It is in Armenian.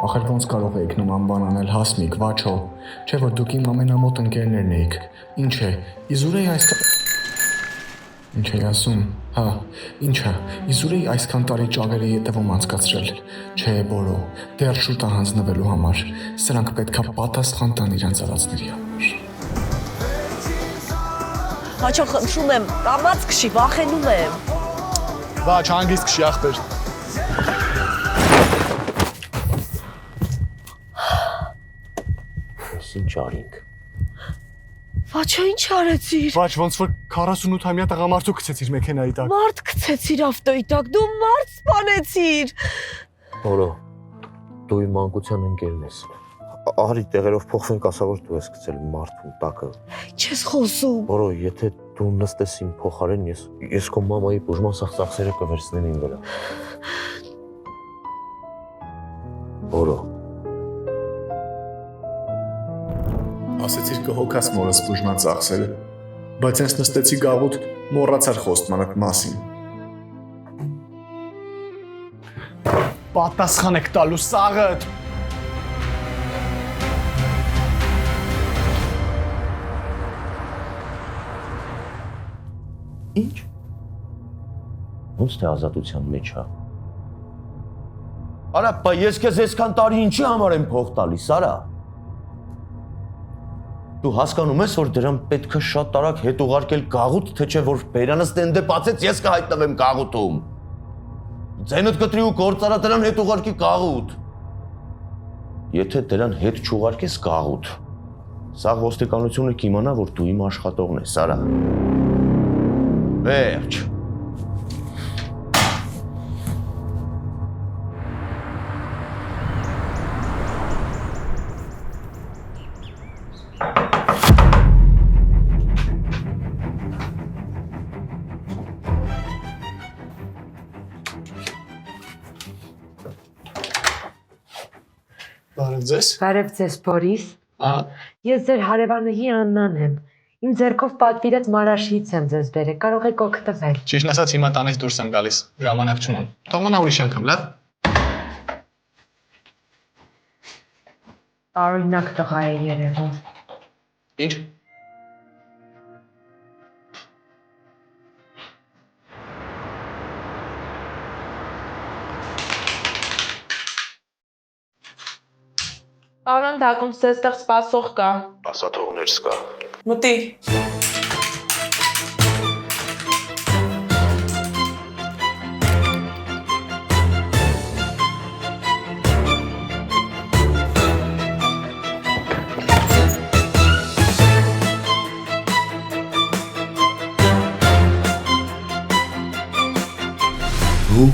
Ախր ոնց կարող եք նման բան անել Հասմիկ, Վաչո, չէ որ դուք իմ ամենամոտ ընկերներն էիք։ Ինչ է, իզուր էի այսքան Ինչ էի ասում, հա, ինչա, իզուր էի այսքան տարի ճաղերի ետևում անցկացրել, չէ բորո, դեռ շուտ է հանձնվելու համար, սրանք պետքա պատասխան տան իրանց արածների համար։ Վաչո, խնդրում եմ, կամաց քշի, վախենում եմ։ Վաչ, հանգիստ քշի ախպեր։ Ինչ արինք։ Վաչո, ինչ արեցիր։ Վաչ, ոնց որ 48-ամյա տղամարդու գցեցիր մեքենայի տակ։ Մարդ գցեցիր ավտոյի տակ, դու մարդ սպանեցիր։ Որո, դու իմ մանկության ընկերն ես։ Արի տեղերով փոխվենք, ասա որ դու ես գցել մարդուն տակը։ Ինչ ես խոսում։ Որո, եթե դու նստես իմ փոխարեն, ես քո մամայի բուժման սախսախսերը կվերցնեմ իմ վրա։ Որո։ Ասեցիր կհոգաս մորս բուժման ծախսերը, բայց ես նստեցի գաղութ, մոռացար խոստմանդ մասին։ Պատասխան եք տալու սաղըտ։ Ինչ։ Ոնց թե ազատության մեջ է։ Արա, բա ես քեզ այսքան տարի ինչի համար եմ փող տալիս, արա։ Դու հասկանում ես, որ դրան պետք է շատ արագ հետ ուղարկել գաղութ, թե չէ որ բերանը ստենդը բացեց, ես կհայտնվեմ գաղութում։ Ձենդ կտրի ու գործարա դրան հետ ուղարկի գաղութ։ Եթե դրան հետ չուղարկես գաղութ, սա ոստիկանությունը կիմանա, որ դու իմ աշխատողն ես, արա։ Վերջ։ Բարև ձեզ։ Բարև ձեզ, Բորիս։ Ես ձեր հարևանուհի Աննան եմ։ Իմ ձեռքով պատվիրած Մարաշիից եմ ձեզ բերել, կարող եք օգտվել։ Ճիշտ ասած հիմա տանից դուրս եմ գալիս, ժամանակ չունեմ։ Թողնա ուրիշ անգամ, լավ։ Տարօրինակ տղա է երևում։ Ինչ։ Պարոն Դակունց, այստեղ սպասող կա։ Ասաթողներ սկա։ Մտի։ Դու